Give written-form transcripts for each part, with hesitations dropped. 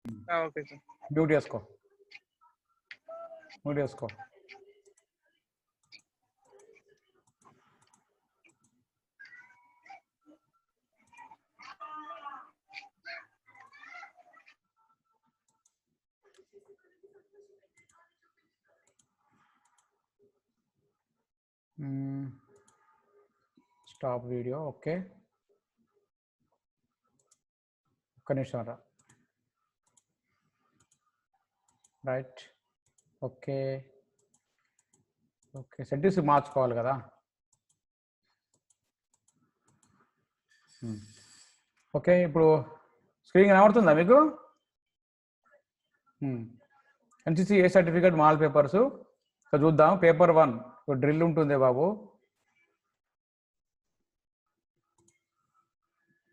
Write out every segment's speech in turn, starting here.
Okay sir. Mute చేసుకో. Mute చేసుకో. Stop video. Okay, ఒక్క నిమిషం రా. రైట్. ఓకే ఓకే, సెట్టింగ్స్ మార్చుకోవాలి కదా. ఓకే, ఇప్పుడు స్క్రీన్ కనబడుతుందా మీకు? NCC A certificate mall papers చూద్దాం. పేపర్ 1 డ్రిల్ ఉంటుంది బాబు.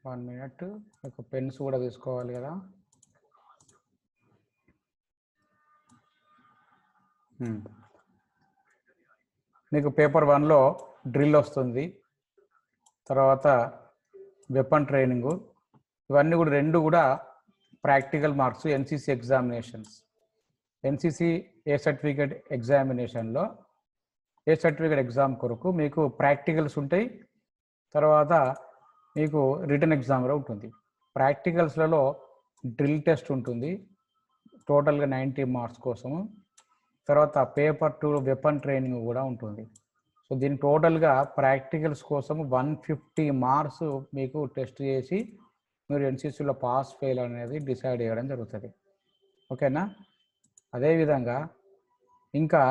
1 మినిట్. మీకు పెన్స్ కూడా తీసుకోవాలి కదా. మీకు పేపర్ 1లో డ్రిల్ వస్తుంది, తర్వాత వెపన్ ట్రైనింగు, ఇవన్నీ కూడా రెండు కూడా practical marks. NCC examinations, NCC A certificate ఎగ్జామినేషన్లో ఏ సర్టిఫికేట్ ఎగ్జామ్ కొరకు మీకు ప్రాక్టికల్స్ ఉంటాయి, తర్వాత మీకు రిటర్న్ ఎగ్జామ్ కూడా ఉంటుంది. ప్రాక్టికల్స్లలో డ్రిల్ టెస్ట్ ఉంటుంది టోటల్గా 90 మార్క్స్ కోసము, తర్వాత పేపర్ 2 వెపన్ ట్రైనింగ్ కూడా ఉంటుంది. సో దీని టోటల్గా ప్రాక్టికల్స్ కోసం 150 మార్క్స్ మీకు టెస్ట్ చేసి మీరు ఎన్సిసిలో పాస్ ఫెయిల్ అనేది డిసైడ్ చేయడం జరుగుతుంది. ఓకేనా? అదేవిధంగా ఇంకా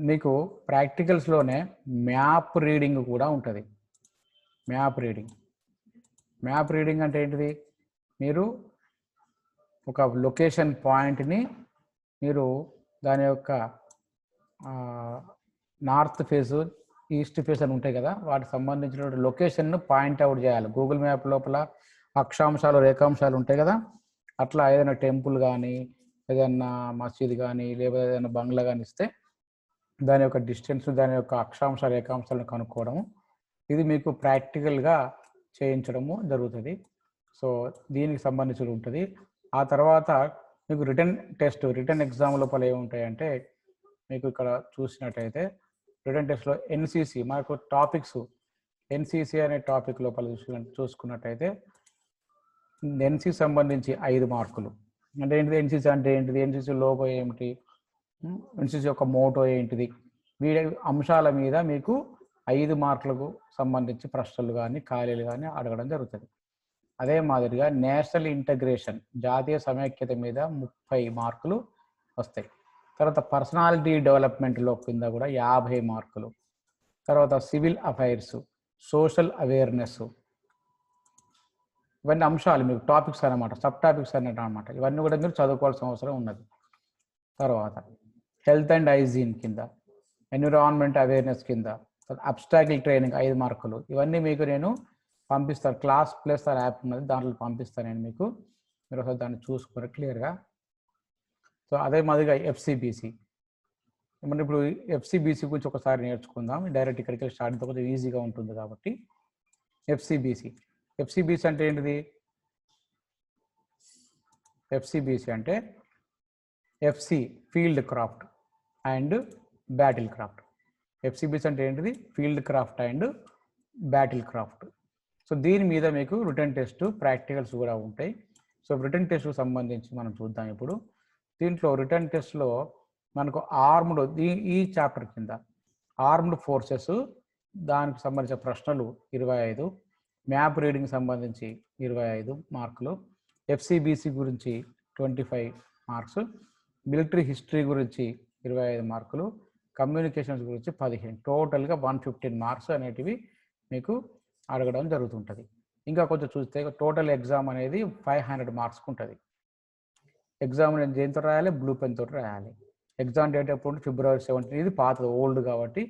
మీకు ప్రాక్టికల్స్లోనే మ్యాప్ రీడింగ్ కూడా ఉంటుంది. మ్యాప్ రీడింగ్ అంటే ఏంటిది? మీరు ఒక లొకేషన్ పాయింట్ని మీరు దాని యొక్క నార్త్ ఫేస్, ఈస్ట్ ఫేస్ అని ఉంటాయి కదా, వాటికి సంబంధించిన లొకేషన్ను పాయింట్అవుట్ చేయాలి. గూగుల్ మ్యాప్ లోపల అక్షాంశాలు, రేఖాంశాలు ఉంటాయి కదా, అట్లా ఏదైనా టెంపుల్ కానీ, ఏదైనా మసీద్ కానీ, లేదా ఏదైనా బంగ్లా కానీ ఇస్తే దాని యొక్క డిస్టెన్స్, దాని యొక్క అక్షాంశ రేఖాంశాలను కనుక్కోవడము, ఇది మీకు ప్రాక్టికల్గా చేయించడము జరుగుతుంది. సో దీనికి సంబంధించి ఉంటుంది. ఆ తర్వాత మీకు రిటర్న్ ఎగ్జామ్ లోపల ఏముంటాయంటే, మీకు ఇక్కడ చూసినట్టయితే రిటర్న్ టెస్ట్లో ఎన్సిసి మనకు టాపిక్స్, ఎన్సిసి అనే టాపిక్ లోపల చూసుకున్నట్టయితే ఎన్సిసి సంబంధించి 5 మార్కులు. అంటే ఏంటిది ఎన్సిసి అంటే ఏంటిది, ఎన్సిసి లోగో ఏమిటి, ఎన్సిసి యొక్క మోటో ఏంటిది, వీడి అంశాల మీద మీకు 5 మార్కులకు సంబంధించి ప్రశ్నలు కానీ ఖాళీలు కానీ అడగడం జరుగుతుంది. అదే మాదిరిగా నేషనల్ ఇంటగ్రేషన్, జాతీయ సమైక్యత మీద 30 మార్కులు వస్తాయి. తర్వాత పర్సనాలిటీ డెవలప్మెంట్లో కింద కూడా 50 మార్కులు. తర్వాత సివిల్ అఫైర్స్, సోషల్ అవేర్నెస్, ఇవన్నీ అంశాలు మీకు టాపిక్స్ అన్నమాట, సబ్ టాపిక్స్ అన్నమాట. ఇవన్నీ కూడా మీరు చదువుకోవాల్సిన అవసరం ఉన్నది. తర్వాత హెల్త్ అండ్ హైజీన్ కింద, ఎన్విరాన్మెంట్ అవేర్నెస్ కింద, అబ్స్టాకిల్ ట్రైనింగ్ 5 మార్కులు. ఇవన్నీ మీకు నేను పంపిస్తాను. క్లాస్ ప్లస్ యాప్ ఉన్నది, దాంట్లో పంపిస్తాను నేను మీకు. మీరు ఒకసారి దాన్ని చూసుకొని క్లియర్గా. సో అదే మాదిరిగా ఎఫ్సిబిసి, మనం ఇప్పుడు ఎఫ్సిబిసి గురించి ఒకసారి నేర్చుకుందాం. డైరెక్ట్ ఇక్కడికి స్టార్ట్ అయితే కొంచెం ఈజీగా ఉంటుంది కాబట్టి. ఎఫ్సిబిసి అంటే ఏంటిది? ఎఫ్సిబిసి అంటే FC field craft and battle craft. FCBC అంటే ఏంటిది? Field craft and battle craft. So దీని మీద మీకు రిటర్న్ టెస్ట్, ప్రాక్టికల్స్ కూడా ఉంటాయి. సో రిటర్న్ టెస్ట్కు సంబంధించి మనం చూద్దాం ఇప్పుడు. దీంట్లో రిటర్న్ టెస్ట్లో మనకు ఆర్మ్డ్, ఈ చాప్టర్ కింద ఆర్మ్డ్ ఫోర్సెస్, దానికి సంబంధించిన ప్రశ్నలు 25, మ్యాప్ రీడింగ్ సంబంధించి 25 మార్కులు, ఎఫ్సిబిసి గురించి 25 మార్క్స్, మిలిటరీ హిస్టరీ గురించి 25 మార్కులు, కమ్యూనికేషన్స్ గురించి 15. టోటల్గా 115 మార్క్స్ అనేటివి మీకు అడగడం జరుగుతుంటుంది. ఇంకా కొంచెం చూస్తే టోటల్ ఎగ్జామ్ అనేది 500 మార్క్స్కి ఉంటుంది. ఎగ్జామ్ నేను దేంతో రాయాలి? బ్లూ పెన్ తోటి రాయాలి. ఎగ్జామ్ డేట్ ఎప్పుడు? February 17. ఇది పాతది, ఓల్డ్ కాబట్టి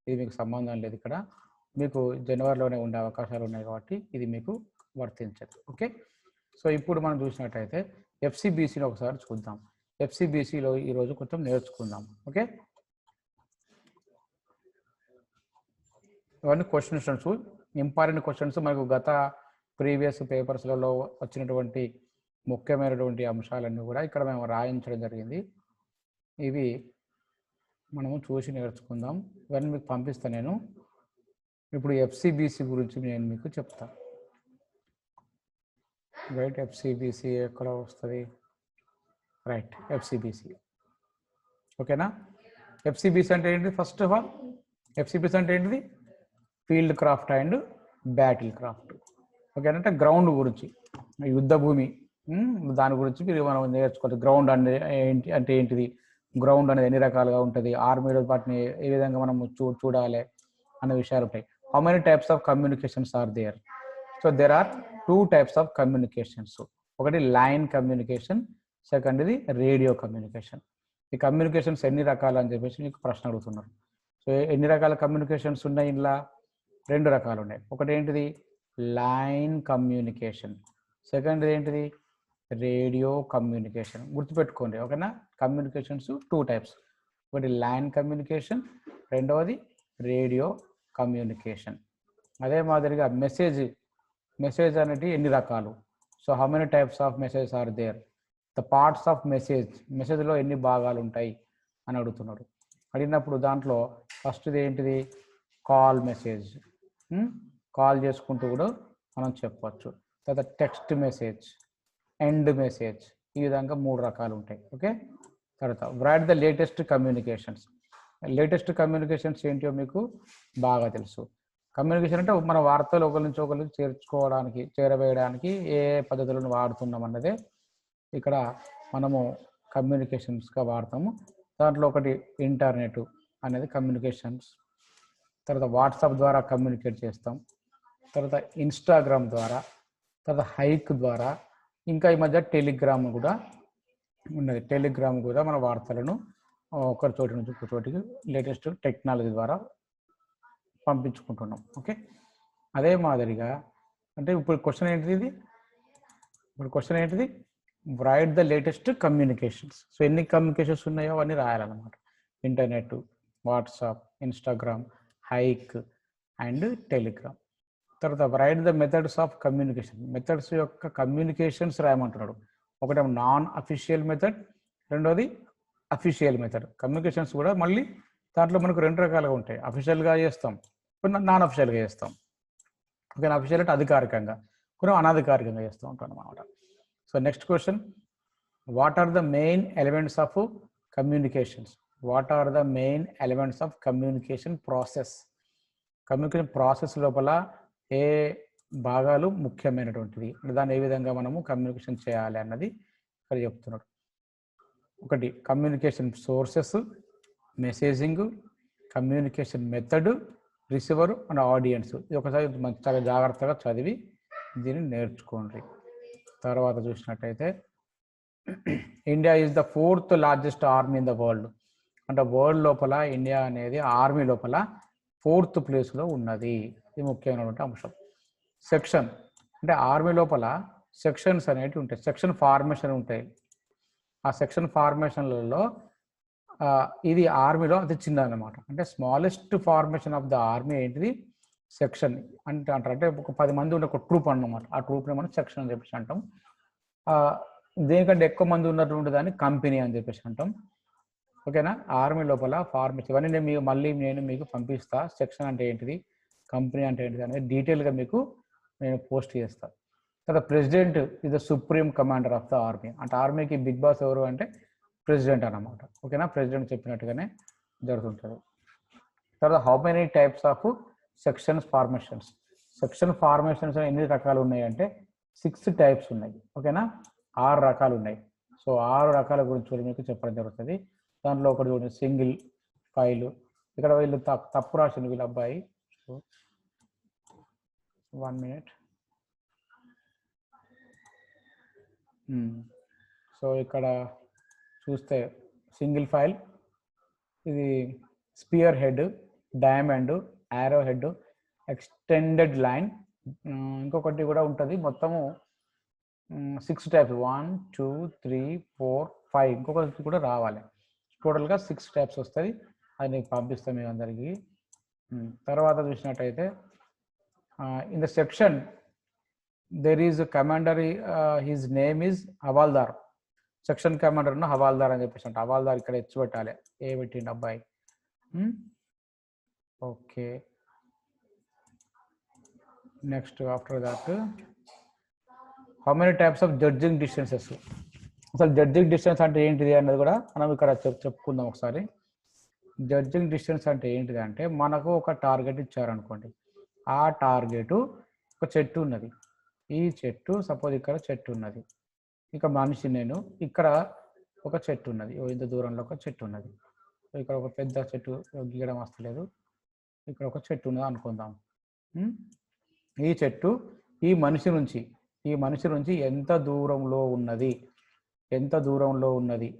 ఇది మీకు సంబంధం లేదు. ఇక్కడ మీకు జనవరిలోనే ఉండే అవకాశాలు ఉన్నాయి కాబట్టి ఇది మీకు వర్తించదు. ఓకే, సో ఇప్పుడు మనం చూసినట్టయితే ఎఫ్సిబిసిని ఒకసారి చూద్దాం. ఎఫ్సిబిసిలో ఈరోజు కొంచెం నేర్చుకుందాం. ఓకే, ఇవన్నీ క్వశ్చన్స్, ఇంపార్టెంట్ క్వశ్చన్స్. మనకు గత ప్రీవియస్ పేపర్స్లలో వచ్చినటువంటి ముఖ్యమైనటువంటి అంశాలన్నీ కూడా ఇక్కడ మేము రాయించడం జరిగింది. ఇవి మనము చూసి నేర్చుకుందాం. ఇవన్నీ మీకు పంపిస్తాను నేను. ఇప్పుడు ఎఫ్సిబిసి గురించి నేను మీకు చెప్తాను. రైట్, ఎఫ్సిబిసి ఎక్కడ వస్తుంది? రైట్, ఎఫ్సిబిసి. ఓకేనా? ఎఫ్సిబిసి అంటే ఏంటి? ఫస్ట్ ఆఫ్ ఆల్ ఎఫ్సిబిసి అంటే ఏంటిది? Field craft and battle craft. ఓకేనా? అంటే గ్రౌండ్ గురించి, యుద్ధ భూమి, దాని గురించి మీరు మనం నేర్చుకోవచ్చు. గ్రౌండ్ అంటే ఏంటిది, గ్రౌండ్ అనేది ఎన్ని రకాలుగా ఉంటుంది, ఆర్మీలో వాటిని ఏ విధంగా మనం చూడాలి అనే విషయాలు ఉంటాయి. How many types of communications are there? So there are 2 types of communications. ఒకటి లైన్ కమ్యూనికేషన్, సెకండ్ ఇది రేడియో కమ్యూనికేషన్. ఈ కమ్యూనికేషన్స్ ఎన్ని రకాలు అని చెప్పేసి మీకు ప్రశ్న అడుగుతున్నారు. సో ఎన్ని రకాల కమ్యూనికేషన్స్ ఉన్నాయి? ఇలా 2 రకాలు ఉన్నాయి. ఒకటి ఏంటిది? Line communication. సెకండ్ ఏంటిది? Radio communication. గుర్తుపెట్టుకోండి. ఓకేనా? Communications 2 types. ఒకటి లైన్ కమ్యూనికేషన్, రెండవది రేడియో కమ్యూనికేషన్. అదే మాదిరిగా మెసేజ్ అనేది ఎన్ని రకాలు? So how many types of message are there? The parts of మెసేజ్లో ఎన్ని భాగాలు ఉంటాయి అని అడుగుతున్నాడు. అడిగినప్పుడు దాంట్లో ఫస్ట్ది ఏంటిది? Call message. కాల్ చేసుకుంటూ కూడా మనం చెప్పవచ్చు. తర్వాత టెక్స్ట్ మెసేజ్, ఎండ్ మెసేజ్, ఈ విధంగా 3 రకాలు ఉంటాయి. ఓకే. తర్వాత write the latest communications. Latest communications ఏంటో మీకు బాగా తెలుసు. కమ్యూనికేషన్ అంటే మన వార్తలు ఒకరి నుంచి ఒకరికి చేరవేయడానికి ఏ పద్ధతులను వాడుతున్నాం అన్నదే ఇక్కడ మనము కమ్యూనికేషన్స్గా వాడతాము. దాంట్లో ఒకటి ఇంటర్నెట్ అనేది కమ్యూనికేషన్స్. తర్వాత వాట్సాప్ ద్వారా కమ్యూనికేట్ చేస్తాం. తర్వాత ఇన్స్టాగ్రామ్ ద్వారా, తర్వాత హైక్ ద్వారా, ఇంకా ఈ మధ్య టెలిగ్రామ్ కూడా ఉన్నది. టెలిగ్రామ్ కూడా మన వార్తలను ఒకరి చోటి నుంచి ఒక చోటికి లేటెస్ట్ టెక్నాలజీ ద్వారా పంపించుకుంటున్నాం. ఓకే. అదే మాదిరిగా అంటే ఇప్పుడు క్వశ్చన్ ఏంటిది? Write the latest communications. So ఎన్ని కమ్యూనికేషన్స్ ఉన్నాయో అవన్నీ రాయాలన్నమాట. Internet, WhatsApp, Instagram, Hike and Telegram. తర్వాత write the methods of communication. Methods యొక్క కమ్యూనికేషన్స్ రాయమంటున్నాడు. ఒకటి నాన్ అఫీషియల్ మెథడ్, రెండోది అఫీషియల్ మెథడ్. కమ్యూనికేషన్స్ కూడా మళ్ళీ దాంట్లో మనకు 2 రకాలుగా ఉంటాయి. అఫీషియల్గా చేస్తాం, కొన్ని నాన్ అఫీషియల్గా చేస్తాం. ఓకే. అఫీషియల్ అంటే అధికారికంగా, కొన్ని అనధికారికంగా చేస్తూ ఉంటాం అన్నమాట. So next question, what are the main elements of communications? What are the main elements of communication process? Communication process లోపల ఏ భాగాలు ముఖ్యమైనటువంటివి, దాన్ని ఏ విధంగా మనము కమ్యూనికేషన్ చేయాలి అన్నది ఇక్కడ చెప్తున్నాడు. ఒకటి communication sources, messaging, communication method, receiver and audience. ఇది ఒకసారి చాలా జాగ్రత్తగా చదివి దీన్ని నేర్చుకోండి. తర్వాత చూసినట్టయితే India is the 4th largest army in the world. అంటే వరల్డ్ లోపల ఇండియా అనేది ఆర్మీ లోపల 4th ప్లేస్లో ఉన్నది. ఇది ముఖ్యమైనటువంటి అంశం. సెక్షన్ అంటే ఆర్మీ లోపల సెక్షన్స్ అనేవి ఉంటాయి, సెక్షన్ ఫార్మేషన్ ఉంటాయి. ఆ సెక్షన్ ఫార్మేషన్లలో ఇది ఆర్మీలో అతి చిన్నదన్నమాట. అంటే smallest formation of the army ఏంటిది? సెక్షన్ అంటే అంటారు. అంటే ఒక 10 మంది ఉండే ఒక ట్రూప్ అన్నమాట. ఆ ట్రూప్ని మనం సెక్షన్ అని చెప్పేసి అంటాం. దేనికంటే ఎక్కువ మంది ఉన్నటువంటి దాన్ని కంపెనీ అని చెప్పేసి అంటాం. ఓకేనా? ఆర్మీ లోపల ఫార్మేషన్ ఇవన్నీ నేను మీకు పంపిస్తా. సెక్షన్ అంటే ఏంటిది, కంపెనీ అంటే ఏంటిది అనేది డీటెయిల్గా మీకు నేను పోస్ట్ చేస్తాను. తర్వాత president is the supreme commander of the army. అంటే ఆర్మీకి బిగ్ బాస్ ఎవరు అంటే ప్రెసిడెంట్ అన్నమాట. ఓకేనా? ప్రెసిడెంట్ చెప్పినట్టుగానే జరుగుతుంటుంది. తర్వాత how many types of sections formations? Section formations ఎన్ని రకాలు ఉన్నాయంటే 6 types ఉన్నాయి. ఓకేనా? 6 రకాలు ఉన్నాయి. సో 6 రకాల గురించి కూడా మీకు చెప్పడం జరుగుతుంది. దాంట్లో ఒకటి చూడండి, సింగిల్ ఫైల్. ఇక్కడ వీళ్ళు తప్పు రాసింది వీళ్ళ అబ్బాయి. 1 minute. సో ఇక్కడ చూస్తే సింగిల్ ఫైల్, ఇది spear head, diamond, arrow head, extended line, ఇంకొకటి కూడా ఉంటుంది. మొత్తము 6 types, 1 2 3 4 5, ఇంకొకటి కూడా రావాలి. టోటల్గా 6 types వస్తుంది. అది నీకు పంపిస్తాను మీ అందరికీ. తర్వాత చూసినట్టయితే in the section there is a commander, his name is Havaldar. Section commander ను హవాల్దార్ అని చెప్పేసి అంటే హవాల్దార్ ఇక్కడ హెచ్చు పెట్టాలి, ఏ పెట్టిండు అబ్బాయి. Okay, next after that how many types of judging distances. అసలు జడ్జింగ్ డిస్టెన్స్ అంటే ఏంటిది అన్నది కూడా మనం ఇక్కడ చెప్పుకుందాం ఒకసారి. జడ్జింగ్ డిస్టెన్స్ అంటే ఏంటిది అంటే మనకు ఒక టార్గెట్ ఇచ్చారనుకోండి, ఆ టార్గెట్ ఒక చెట్టు ఉన్నది, ఈ చెట్టు సపోజ్ ఇక్కడ చెట్టు ఉన్నది, ఇక మనిషి నేను, ఇక్కడ ఒక చెట్టు ఉన్నది, ఇంత దూరంలో ఒక చెట్టు ఉన్నది, ఇక్కడ ఒక పెద్ద చెట్టు గీయడం వస్తలేదు, ఇక్కడ ఒక చెట్టు ఉన్నది అనుకుందాం. ఈ చెట్టు ఈ మనిషి నుంచి ఎంత దూరంలో ఉన్నది,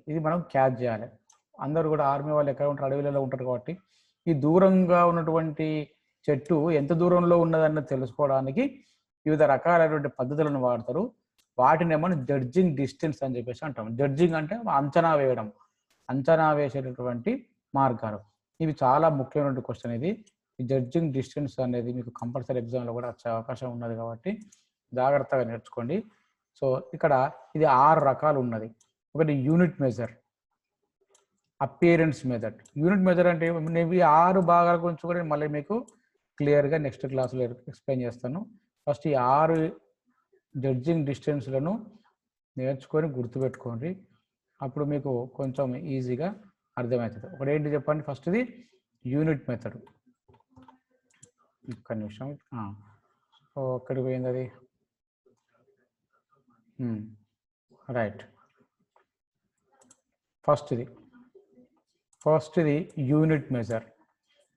ఇది మనం క్యాచ్ చేయాలి. అందరూ కూడా ఆర్మీ వాళ్ళు ఎక్కడ ఉంటారు, అడవిలలో ఉంటారు కాబట్టి ఈ దూరంగా ఉన్నటువంటి చెట్టు ఎంత దూరంలో ఉన్నదన్నది తెలుసుకోవడానికి వివిధ రకాలైనటువంటి పద్ధతులను వాడతారు. వాటిని మనం జడ్జింగ్ డిస్టెన్స్ అని చెప్పేసి అంటాం. జడ్జింగ్ అంటే అంచనా వేసేటటువంటి మార్గాలు. ఇవి చాలా ముఖ్యమైన క్వశ్చన్ ఇది. ఈ జడ్జింగ్ డిస్టెన్స్ అనేది మీకు కంపల్సరీ ఎగ్జామ్లో కూడా వచ్చే అవకాశం ఉన్నది కాబట్టి జాగ్రత్తగా నేర్చుకోండి. సో ఇక్కడ ఇది 6 రకాలు ఉన్నది. ఒకటి unit measure, appearance method. Unit measure అంటే నేను 6 భాగాల గురించి కూడా మళ్ళీ మీకు క్లియర్గా నెక్స్ట్ క్లాస్లో ఎక్స్ప్లెయిన్ చేస్తాను. ఫస్ట్ ఈ 6 జడ్జింగ్ డిస్టెన్స్లను నేర్చుకొని గుర్తుపెట్టుకోండి, అప్పుడు మీకు కొంచెం ఈజీగా అర్థమవుతుంది. ఒకటి ఏంటి చెప్పండి, ఫస్ట్ది యూనిట్ మెథడ్. ఒక్క నిమిషం, ఎక్కడికి పోయింది అది, రైట్. ఫస్ట్ది యూనిట్ మెజర్,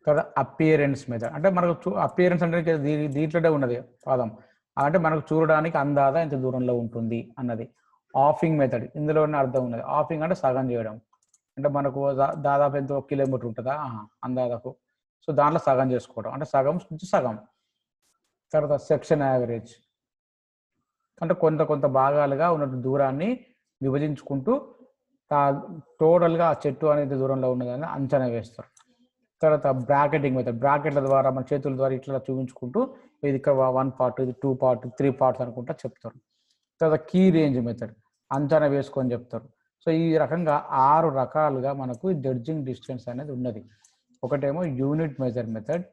కదా. అపియరెన్స్ మెజర్ అంటే మనకు అపియరెన్స్ అంటే దీంట్లోనే ఉన్నది పదం, అంటే మనకు చూడడానికి అందాదా ఎంత దూరంలో ఉంటుంది అన్నది. ఆఫింగ్ మెథడ్, ఇందులోనే అర్థం ఉన్నది. ఆఫింగ్ అంటే సగం చేయడం, అంటే మనకు దాదాపు ఎంత 1 కిలోమీటర్ ఉంటుందా అందాదాకు, సో దాంట్లో సగం చేసుకోవడం, అంటే సగం నుంచి సగం. తర్వాత సెక్షన్ యావరేజ్ అంటే కొంత భాగాలుగా ఉన్న దూరాన్ని విభజించుకుంటూ టోటల్గా ఆ చెట్టు అనేది దూరంలో ఉన్నదని అంచనా వేస్తారు. తర్వాత బ్రాకెటింగ్ మెథడ్, బ్రాకెట్ల ద్వారా మన చేతుల ద్వారా ఇట్లా చూపించుకుంటూ ఇది ఇక్కడ 1 పార్ట్, ఇది 2 పార్ట్, 3 పార్ట్స్ అనుకుంటా చెప్తారు. తర్వాత కీ రేంజ్ మెథడ్, అంచనా వేసుకొని చెప్తారు. సో ఈ రకంగా 6 రకాలుగా మనకు జడ్జింగ్ డిస్టెన్స్ అనేది ఉన్నది. ఒకటేమో యూనిట్ మెజర్ మెథడ్,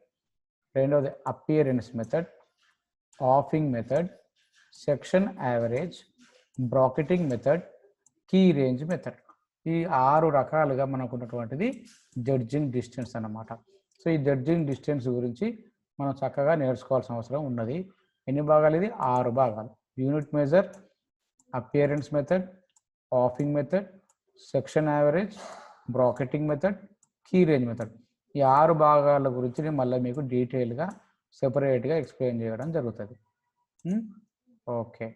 రెండవది appearance method, halving method, section average, bracketing method, key range method. ఈ 6 రకాలుగా మనకు ఉన్నటువంటిది జడ్జింగ్ డిస్టెన్స్ అన్నమాట. సో ఈ జడ్జింగ్ డిస్టెన్స్ గురించి మనం చక్కగా నేర్చుకోవాల్సిన అవసరం ఉన్నది. ఎన్ని భాగాలు ఇది? 6 భాగాలు. Unit measure, appearance method, halving method, section average, bracketing method, key range method. ఈ 6 భాగాల గురించి నేను మళ్ళీ మీకు డీటెయిల్గా సెపరేట్గా ఎక్స్ప్లెయిన్ చేయడం జరుగుతుంది. Okay,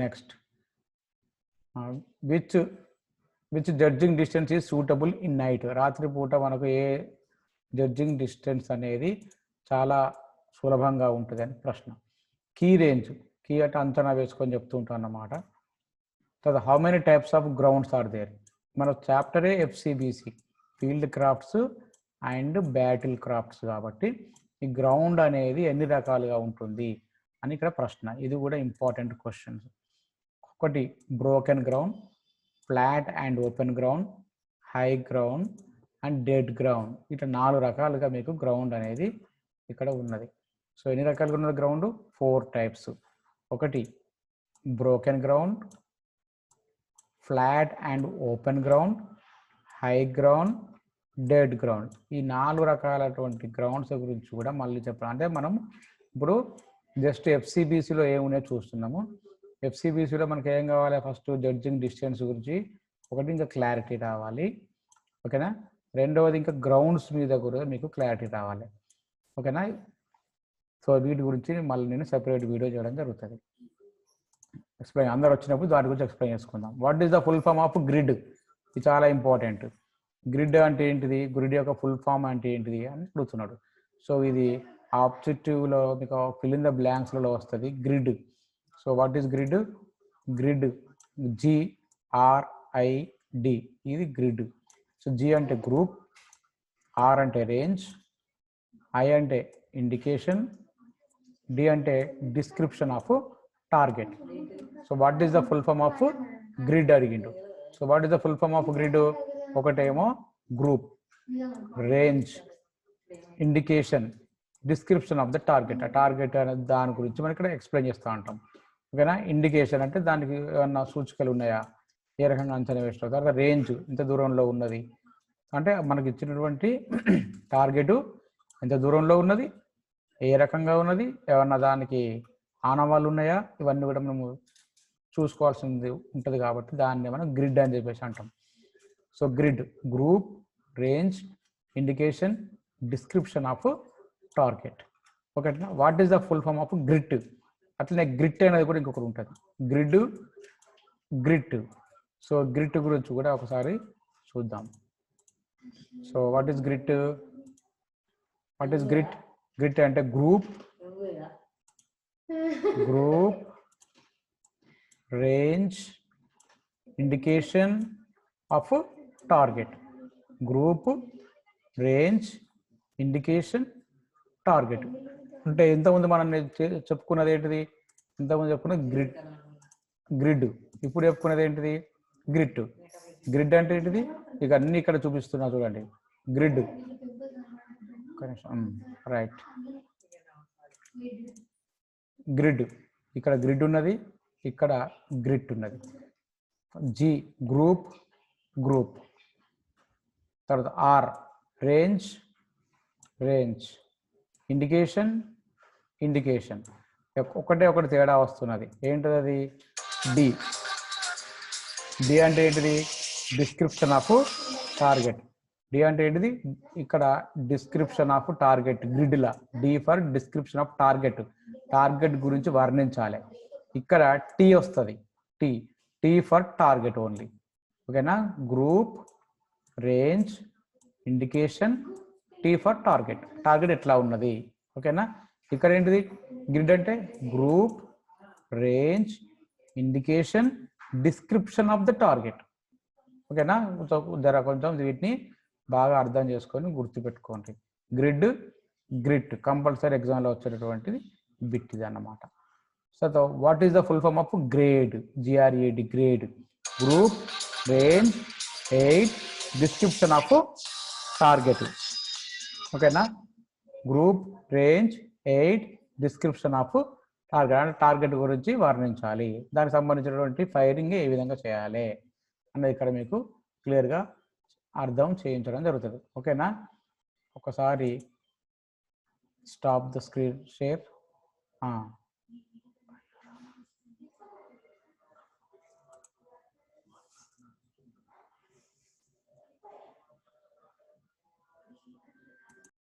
next which judging distance is suitable in night. రాత్రిపూట మనకు ఏ జడ్జింగ్ డిస్టెన్స్ అనేది చాలా సులభంగా ఉంటుంది అని ప్రశ్న. కీ రేంజ్, కీ అంటే అంచనా వేసుకొని చెప్తూ ఉంటాం అన్నమాట. తర్వాత how many types of grounds are there. మన చాప్టరే FCBC, field crafts and battle crafts కాబట్టి ఈ గ్రౌండ్ అనేది ఎన్ని రకాలుగా ఉంటుంది అని ఇక్కడ ప్రశ్న. ఇది కూడా ఇంపార్టెంట్ క్వశ్చన్స్. ఒకటి broken ground, flat and open ground, high ground and dead ground. ఇట్లా 4 రకాలుగా మీకు గ్రౌండ్ అనేది ఇక్కడ ఉన్నది. సో ఎన్ని రకాలుగా ఉన్నది గ్రౌండ్? 4 టైప్స్. ఒకటి broken ground, flat and open ground, high ground, dead ground. ఈ 4 రకాలటువంటి గ్రౌండ్స్ గురించి కూడా మళ్ళీ చెప్పాలి. అంటే మనం ఇప్పుడు జస్ట్ ఎఫ్సిబిసిలో ఏమున్నాయో చూస్తున్నాము. ఎఫ్సిబిసిలో మనకి ఏం కావాలి? ఫస్ట్ జడ్జింగ్ డిస్టెన్స్ గురించి ఒకటి ఇంకా క్లారిటీ రావాలి, ఓకేనా. రెండవది ఇంకా గ్రౌండ్స్ మీద కూడా మీకు క్లారిటీ రావాలి, ఓకేనా. సో వీటి గురించి మళ్ళీ నేను సెపరేట్ వీడియో చేయడం జరుగుతుంది. ఎక్స్ప్లెయిన్ అందరు వచ్చినప్పుడు దాని గురించి ఎక్స్ప్లెయిన్ చేసుకుందాం. What is the full form of grid? ఇది చాలా ఇంపార్టెంట్. గ్రిడ్ అంటే ఏంటిది, గ్రిడ్ యొక్క ఫుల్ ఫామ్ అంటే ఏంటిది అని అడుగుతున్నాడు. సో ఇది ఆబ్జెక్టివ్లో మీకు ఫిల్ ఇన్ ద బ్లాంక్స్లలో వస్తుంది grid. So what is grid? Grid GRID, ఇది గ్రిడ్. సో G అంటే గ్రూప్, R అంటే రేంజ్, I అంటే ఇండికేషన్, డి అంటే description of target. So what is the full form of grid అడిగిండు. So what is the full form of grid? ఒకటేమో group, range, indication, description of the target. ఆ target అనే దాని గురించి మనం ఇక్కడ ఎక్స్ప్లెయిన్ చేస్తూ ఉంటాం. ఓకేనా? ఇండికేషన్ అంటే దానికి ఏమన్నా సూచికలు ఉన్నాయా, ఏ రకంగా అంచనా వేస్తారు. తర్వాత రేంజ్ ఎంత దూరంలో ఉన్నది అంటే మనకి ఇచ్చినటువంటి టార్గెట్ ఎంత దూరంలో ఉన్నది, ఏ రకంగా ఉన్నది, ఏమన్నా దానికి ఆనవాళ్ళు ఉన్నాయా, ఇవన్నీ కూడా మనము చూసుకోవాల్సింది ఉంటుంది. కాబట్టి దాన్ని మనం గ్రిడ్ అని చెప్పేసి అంటాం. So grid group, range, indication, description of target. ఓకేనా? What is the full form of grit? అట్లనే గ్రిట్ అనేది కూడా ఇంకొకటి ఉంటుంది. Grid, grit. సో గ్రిట్ గురించి కూడా ఒకసారి చూద్దాం. So what is grit? What is grit? Grit అంటే group, range, indication of target. Group, range, indication, target. అంటే ఇంతకుముందు మనం చెప్పుకున్నది ఏంటిది? ఇంతకుముందు చెప్పుకున్నది గ్రిడ్. ఇప్పుడు చెప్పుకున్నది ఏంటిది? గ్రిట్. గ్రిడ్ అంటే ఏంటిది? ఇక అన్ని ఇక్కడ చూపిస్తున్నా చూడండి. Grid, right. గ్రిడ్, ఇక్కడ గ్రిడ్ ఉన్నది, ఇక్కడ గ్రిట్ ఉన్నది. జి గ్రూప్, తర్వాత ఆర్ రేంజ్, ఇండికేషన్, ఒకటి తేడా వస్తున్నది. ఏంటిది అది? డి అంటే ఏంటిది? Description of target. డి అంటే ఏంటిది? ఇక్కడ డిస్క్రిప్షన్ ఆఫ్ టార్గెట్. గ్రిడ్లా D for description of target గురించి వర్ణించాలి. ఇక్కడ టీ వస్తుంది, టీ ఫర్ టార్గెట్ ఓన్లీ. ఓకేనా? Group, range, indication, T for target ఎట్లా ఉన్నది. ఓకేనా? ఇక్కడ ఏంటిది? గ్రిడ్ అంటే group, range, indication, description of the target. ఓకేనా? కొంచెం వీటిని బాగా అర్థం చేసుకొని గుర్తుపెట్టుకోండి. గ్రిట్ కంపల్సరీ ఎగ్జామ్లో వచ్చేటటువంటిది బిట్ ఇది అన్నమాట. So what is the full form of grade? GRAD, grade. Group, range, aid, description of target. ఓకేనా? Group, range, aid, description of target గురించి వర్ణించాలి. దానికి సంబంధించినటువంటి ఫైరింగ్ ఏ విధంగా చేయాలి అన్నది ఇక్కడ మీకు క్లియర్గా అర్థం చేయించడం జరుగుతుంది. ఓకేనా? ఒకసారి స్టాప్ ద స్క్రీన్ షేర్.